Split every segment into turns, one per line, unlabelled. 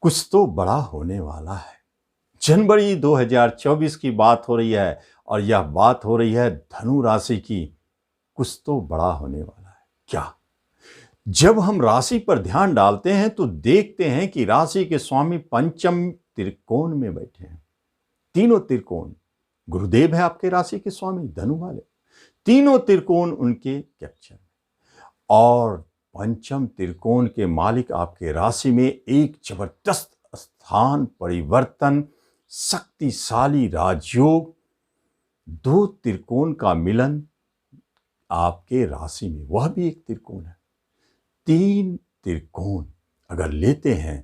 कुछ तो बड़ा होने वाला है। जनवरी 2024 की बात हो रही है और यह बात हो रही है धनु राशि की। कुछ तो बड़ा होने वाला है क्या? जब हम राशि पर ध्यान डालते हैं तो देखते हैं कि राशि के स्वामी पंचम त्रिकोण में बैठे हैं। तीनों त्रिकोण, गुरुदेव है आपके राशि के स्वामी धनु वाले, तीनों त्रिकोण उनके कैप्चर में। और पंचम त्रिकोण के मालिक आपके राशि में एक जबरदस्त स्थान परिवर्तन, शक्तिशाली राजयोग, दो त्रिकोण का मिलन आपके राशि में, वह भी एक त्रिकोण है। तीन त्रिकोण अगर लेते हैं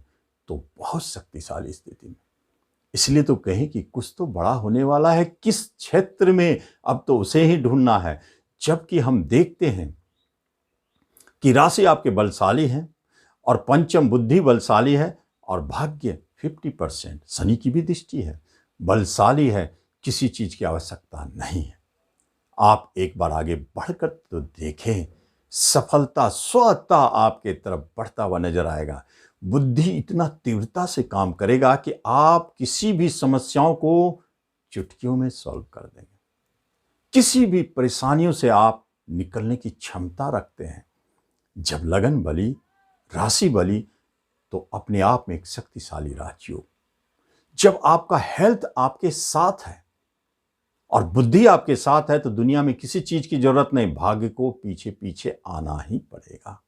तो बहुत शक्तिशाली स्थिति में। इसलिए तो कहें कि कुछ तो बड़ा होने वाला है। किस क्षेत्र में, अब तो उसे ही ढूंढना है। जबकि हम देखते हैं कि राशि आपके बलशाली है और पंचम बुद्धि बलशाली है और भाग्य 50%, शनि की भी दृष्टि है, बलशाली है। किसी चीज की आवश्यकता नहीं है। आप एक बार आगे बढ़कर तो देखें, सफलता स्वतः आपके तरफ बढ़ता हुआ नजर आएगा। बुद्धि इतना तीव्रता से काम करेगा कि आप किसी भी समस्याओं को चुटकियों में सॉल्व कर देंगे। किसी भी परेशानियों से आप निकलने की क्षमता रखते हैं। जब लगन बली, राशि बली, तो अपने आप में एक शक्तिशाली राजयोग। जब आपका हेल्थ आपके साथ है और बुद्धि आपके साथ है तो दुनिया में किसी चीज की जरूरत नहीं, भाग्य को पीछे पीछे आना ही पड़ेगा।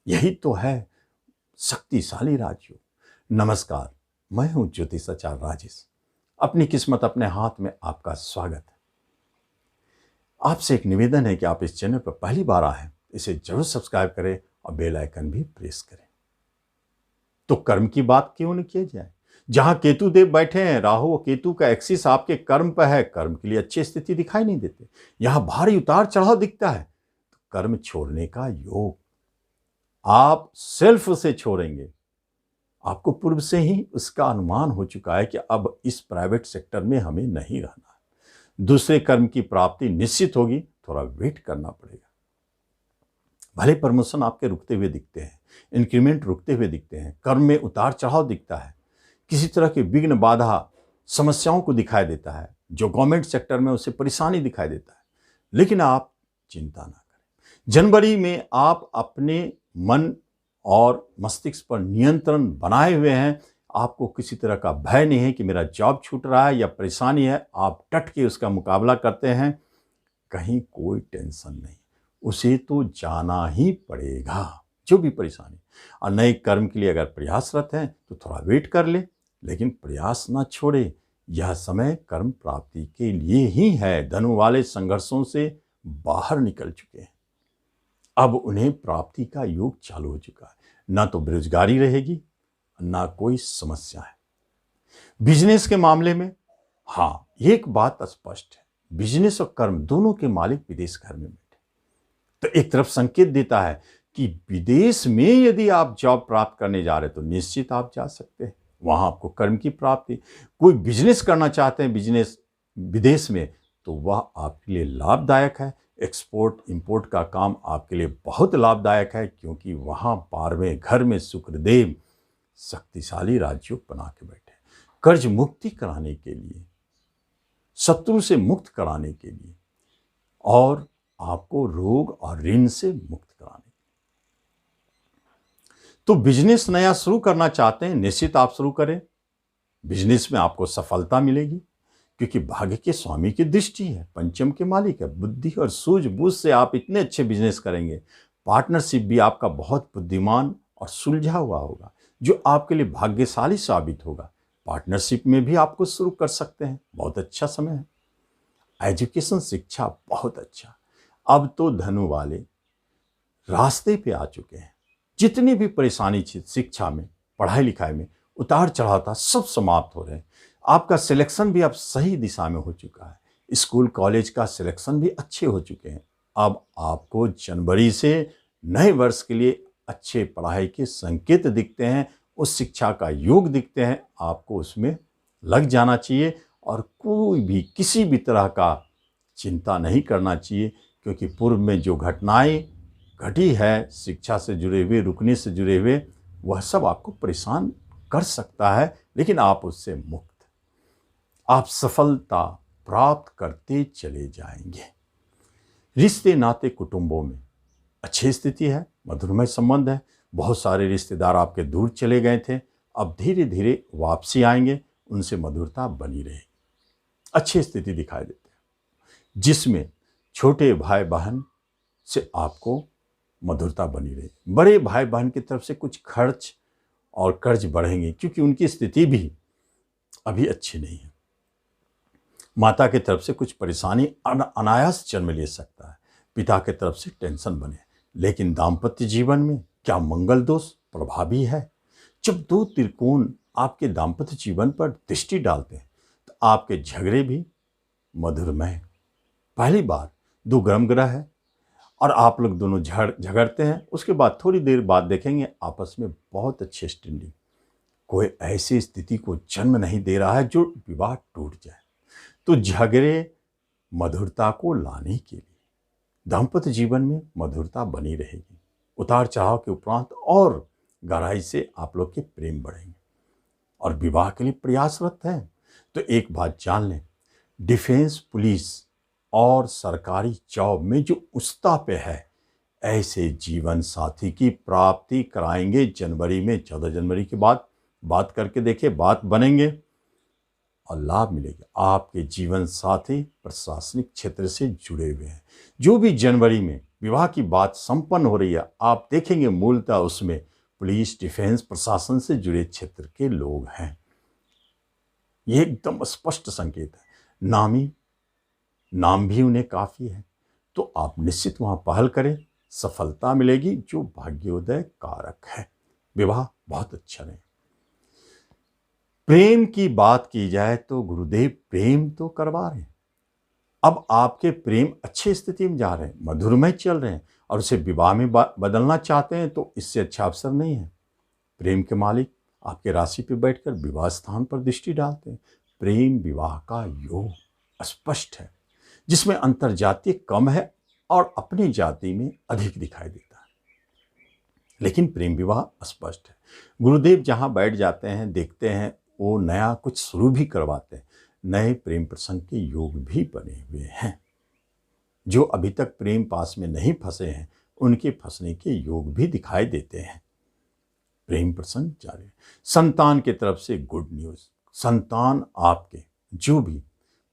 यही तो है शक्तिशाली राजयोग। नमस्कार, मैं हूं ज्योतिषाचार्य राजेश। अपनी किस्मत अपने हाथ में आपका स्वागत है। आपसे एक निवेदन है कि आप इस चैनल पर पहली बार आए हैं, इसे जरूर सब्सक्राइब करें और बेल आइकन भी प्रेस करें। तो कर्म की बात क्यों न की जाए। जहां केतु देव बैठे हैं, राहु और केतु का एक्सिस आपके कर्म पर है, कर्म के लिए अच्छी स्थिति दिखाई नहीं देते। यहां भारी उतार चढ़ाव दिखता है, तो कर्म छोड़ने का योग आप सेल्फ से छोड़ेंगे। आपको पूर्व से ही उसका अनुमान हो चुका है कि अब इस प्राइवेट सेक्टर में हमें नहीं रहना है। दूसरे कर्म की प्राप्ति निश्चित होगी, थोड़ा वेट करना पड़ेगा। भले प्रमोशन आपके रुकते हुए दिखते हैं, इंक्रीमेंट रुकते हुए दिखते हैं, कर्म में उतार चढ़ाव दिखता है, किसी तरह की विघ्न बाधा समस्याओं को दिखाई देता है, जो गवर्नमेंट सेक्टर में उसे परेशानी दिखाई देता है। लेकिन आप चिंता ना करें। जनवरी में आप अपने मन और मस्तिष्क पर नियंत्रण बनाए हुए हैं। आपको किसी तरह का भय नहीं है कि मेरा जॉब छूट रहा है या परेशानी है। आप डट के उसका मुकाबला करते हैं, कहीं कोई टेंशन नहीं, उसे तो जाना ही पड़ेगा जो भी परेशानी। और नए कर्म के लिए अगर प्रयासरत हैं तो थोड़ा वेट कर ले, लेकिन प्रयास ना छोड़े। यह समय कर्म प्राप्ति के लिए ही है। धनु वाले संघर्षों से बाहर निकल चुके हैं, अब उन्हें प्राप्ति का योग चालू हो चुका है। ना तो बेरोजगारी रहेगी, ना कोई समस्या है। बिजनेस के मामले में हाँ, एक बात स्पष्ट है, बिजनेस और कर्म दोनों के मालिक विदेश घर में बैठे, तो एक तरफ संकेत देता है कि विदेश में यदि आप जॉब प्राप्त करने जा रहे हैं तो निश्चित आप जा सकते हैं, वहां आपको कर्म की प्राप्ति। कोई बिजनेस करना चाहते हैं बिजनेस विदेश में, तो वह आपके लिए लाभदायक है। एक्सपोर्ट इंपोर्ट का काम आपके लिए बहुत लाभदायक है, क्योंकि वहां 12वें घर में शुक्रदेव शक्तिशाली राजयोग बना के बैठे। कर्ज मुक्ति कराने के लिए, शत्रु से मुक्त कराने के लिए, और आपको रोग और ऋण से मुक्त कराने के लिए। तो बिजनेस नया शुरू करना चाहते हैं, निश्चित आप शुरू करें। बिजनेस में आपको सफलता मिलेगी, क्योंकि भाग्य के स्वामी की दृष्टि है, पंचम के मालिक है। बुद्धि और सूझबूझ से आप इतने अच्छे बिजनेस करेंगे। पार्टनरशिप भी आपका बहुत बुद्धिमान और सुलझा हुआ होगा, जो आपके लिए भाग्यशाली साबित होगा। पार्टनरशिप में भी आपको शुरू कर सकते हैं, बहुत अच्छा समय है। एजुकेशन, शिक्षा बहुत अच्छा। अब तो धनु वाले रास्ते पे आ चुके हैं। जितनी भी परेशानी थी शिक्षा में, पढ़ाई लिखाई में, उतार चढ़ाव था, सब समाप्त हो रहे हैं। आपका सिलेक्शन भी अब सही दिशा में हो चुका है। स्कूल कॉलेज का सिलेक्शन भी अच्छे हो चुके हैं। अब आपको जनवरी से नए वर्ष के लिए अच्छे पढ़ाई के संकेत दिखते हैं, उस शिक्षा का योग दिखते हैं। आपको उसमें लग जाना चाहिए और कोई भी किसी भी तरह का चिंता नहीं करना चाहिए, क्योंकि पूर्व में जो घटनाएं घटी है शिक्षा से जुड़े हुए, रुकने से जुड़े हुए, वह सब आपको परेशान कर सकता है, लेकिन आप उससे मुक्त, आप सफलता प्राप्त करते चले जाएंगे। रिश्ते नाते कुटुंबों में अच्छी स्थिति है, मधुरमय संबंध है। बहुत सारे रिश्तेदार आपके दूर चले गए थे, अब धीरे धीरे वापसी आएंगे, उनसे मधुरता बनी रहेगी। अच्छी स्थिति दिखाई देती है, जिसमें छोटे भाई बहन से आपको मधुरता बनी रहे। बड़े भाई बहन की तरफ से कुछ खर्च और कर्ज बढ़ेंगे, क्योंकि उनकी स्थिति भी अभी अच्छी नहीं है। माता की तरफ से कुछ परेशानी अनायास जन्म ले सकता है, पिता की तरफ से टेंशन बने। लेकिन दाम्पत्य जीवन में क्या मंगल दोष प्रभावी है? जब दो त्रिकोण आपके दाम्पत्य जीवन पर दृष्टि डालते हैं तो आपके झगड़े भी मधुरमय। पहली बार दो गर्म ग्रह है और आप लोग दोनों झगड़ते हैं, उसके बाद थोड़ी देर बाद देखेंगे आपस में बहुत अच्छी स्टैंडिंग। कोई ऐसी स्थिति को जन्म नहीं दे रहा है जो विवाह टूट जाए। तो झगड़े मधुरता को लाने के लिए दाम्पत्य जीवन में मधुरता बनी रहेगी। उतार चढ़ाव के उपरांत और गहराई से आप लोग के प्रेम बढ़ेंगे और विवाह के लिए प्रयासरत हैं। तो एक बात जान लें, डिफेंस, पुलिस और सरकारी जॉब में जो उत्साह पे है, ऐसे जीवन साथी की प्राप्ति कराएंगे जनवरी में। 14 जनवरी के बाद बात करके देखिए, बात बनेंगे और लाभ मिलेगा। आपके जीवन साथी प्रशासनिक क्षेत्र से जुड़े हुए हैं। जो भी जनवरी में विवाह की बात संपन्न हो रही है, आप देखेंगे मूलतः उसमें पुलिस, डिफेंस, प्रशासन से जुड़े क्षेत्र के लोग हैं। यह एकदम स्पष्ट संकेत है। नाम भी उन्हें काफी है, तो आप निश्चित वहां पहल करें, सफलता मिलेगी जो भाग्योदय कारक है। विवाह बहुत अच्छा रहे। प्रेम की बात की जाए तो गुरुदेव प्रेम तो करवा रहे हैं। अब आपके प्रेम अच्छी स्थिति में जा रहे हैं, मधुरमय चल रहे हैं और उसे विवाह में बदलना चाहते हैं, तो इससे अच्छा अवसर नहीं है। प्रेम के मालिक आपके राशि पे बैठकर विवाह स्थान पर दृष्टि डालते हैं। प्रेम विवाह का योग स्पष्ट है, जिसमें अंतर जातीय कम है और अपनी जाति में अधिक दिखाई देता है, लेकिन प्रेम विवाह स्पष्ट है। गुरुदेव जहां बैठ जाते हैं, देखते हैं वो नया कुछ शुरू भी करवाते हैं। नए प्रेम प्रसंग के योग भी बने हुए हैं। जो अभी तक प्रेम पास में नहीं फंसे हैं, उनके फंसने के योग भी दिखाई देते हैं। प्रेम प्रसंग जारी। संतान की तरफ से गुड न्यूज। संतान आपके जो भी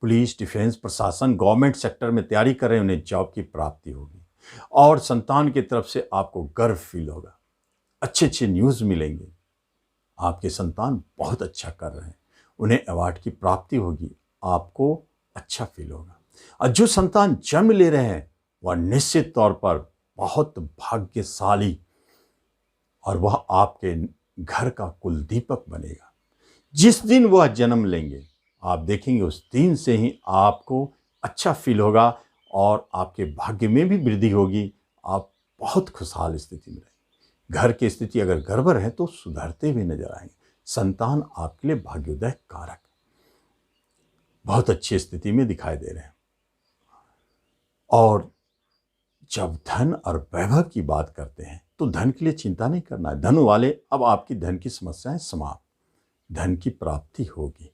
पुलिस, डिफेंस, प्रशासन, गवर्नमेंट सेक्टर में तैयारी कर रहे हैं, उन्हें जॉब की प्राप्ति होगी और संतान की तरफ से आपको गर्व फील होगा। अच्छे अच्छे न्यूज़ मिलेंगे। आपके संतान बहुत अच्छा कर रहे हैं, उन्हें अवार्ड की प्राप्ति होगी, आपको अच्छा फील होगा। और जो संतान जन्म ले रहे हैं वह निश्चित तौर पर बहुत भाग्यशाली और वह आपके घर का कुल दीपक बनेगा। जिस दिन वह जन्म लेंगे, आप देखेंगे उस दिन से ही आपको अच्छा फील होगा और आपके भाग्य में भी वृद्धि होगी। आप बहुत खुशहाल स्थिति में रहेंगे। घर की स्थिति अगर गड़बड़ है तो सुधरते हुए नजर आएंगे। संतान आपके लिए भाग्योदय कारक बहुत अच्छी स्थिति में दिखाई दे रहे हैं। और जब धन और वैभव की बात करते हैं तो धन के लिए चिंता नहीं करना है। धन वाले, अब आपकी धन की समस्याएं समाप्त, धन की प्राप्ति होगी।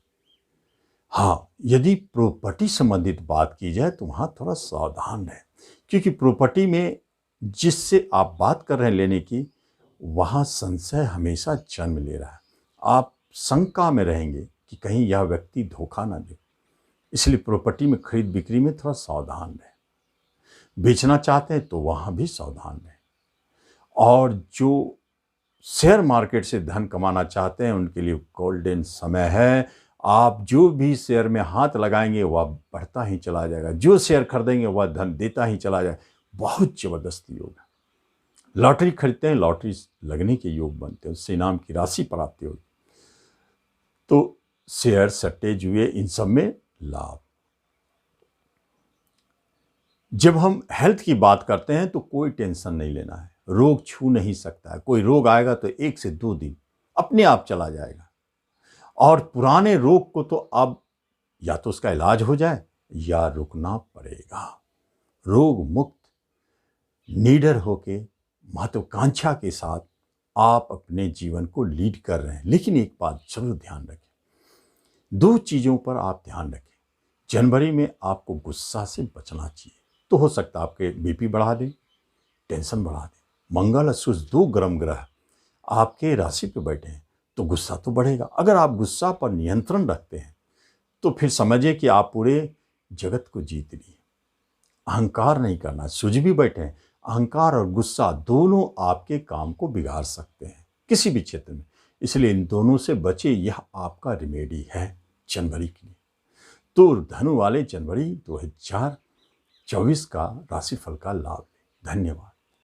हाँ, यदि प्रॉपर्टी संबंधित बात की जाए तो वहां थोड़ा सावधान रहें, क्योंकि प्रॉपर्टी में जिससे आप बात कर रहे हैं लेने की, वहां संशय हमेशा जन्म ले रहा है। आप शंका में रहेंगे कि कहीं यह व्यक्ति धोखा ना दे, इसलिए प्रॉपर्टी में खरीद बिक्री में थोड़ा सावधान रहें। बेचना चाहते हैं तो वहां भी सावधान रहें। और जो शेयर मार्केट से धन कमाना चाहते हैं उनके लिए गोल्डन समय है। आप जो भी शेयर में हाथ लगाएंगे वह बढ़ता ही चला जाएगा, जो शेयर खरीदेंगे वह धन देता ही चला जाएगा। बहुत जबरदस्त योग है। लॉटरी खरीदते हैं, लॉटरी लगने के योग बनते हैं, उससे इनाम की राशि प्राप्ति होगी। तो शेयर, सट्टे, जुए, इन सब में लाभ। जब हम हेल्थ की बात करते हैं तो कोई टेंशन नहीं लेना है। रोग छू नहीं सकता है। कोई रोग आएगा तो 1 से 2 दिन अपने आप चला जाएगा। और पुराने रोग को तो अब या तो उसका इलाज हो जाए या रुकना पड़ेगा। रोग मुक्त, निडर होके, महत्वाकांक्षा के साथ आप अपने जीवन को लीड कर रहे हैं। लेकिन एक बात जरूर ध्यान रखें, दो चीज़ों पर आप ध्यान रखें। जनवरी में आपको गुस्सा से बचना चाहिए। तो हो सकता है आपके बीपी बढ़ा दे, टेंशन बढ़ा दे। मंगल और सूर्य दो ग्रह ग्रह आपके राशि पे बैठे हैं तो गुस्सा तो बढ़ेगा। अगर आप गुस्सा पर नियंत्रण रखते हैं तो फिर समझिए कि आप पूरे जगत को जीत लिए। अहंकार नहीं करना। सूर्य भी बैठे हैं, अहंकार और गुस्सा दोनों आपके काम को बिगाड़ सकते हैं किसी भी क्षेत्र में। इसलिए इन दोनों से बचे, यह आपका रेमेडी है जनवरी के लिए। तो धनु वाले जनवरी 2024 का राशिफल का लाभ लें। धन्यवाद।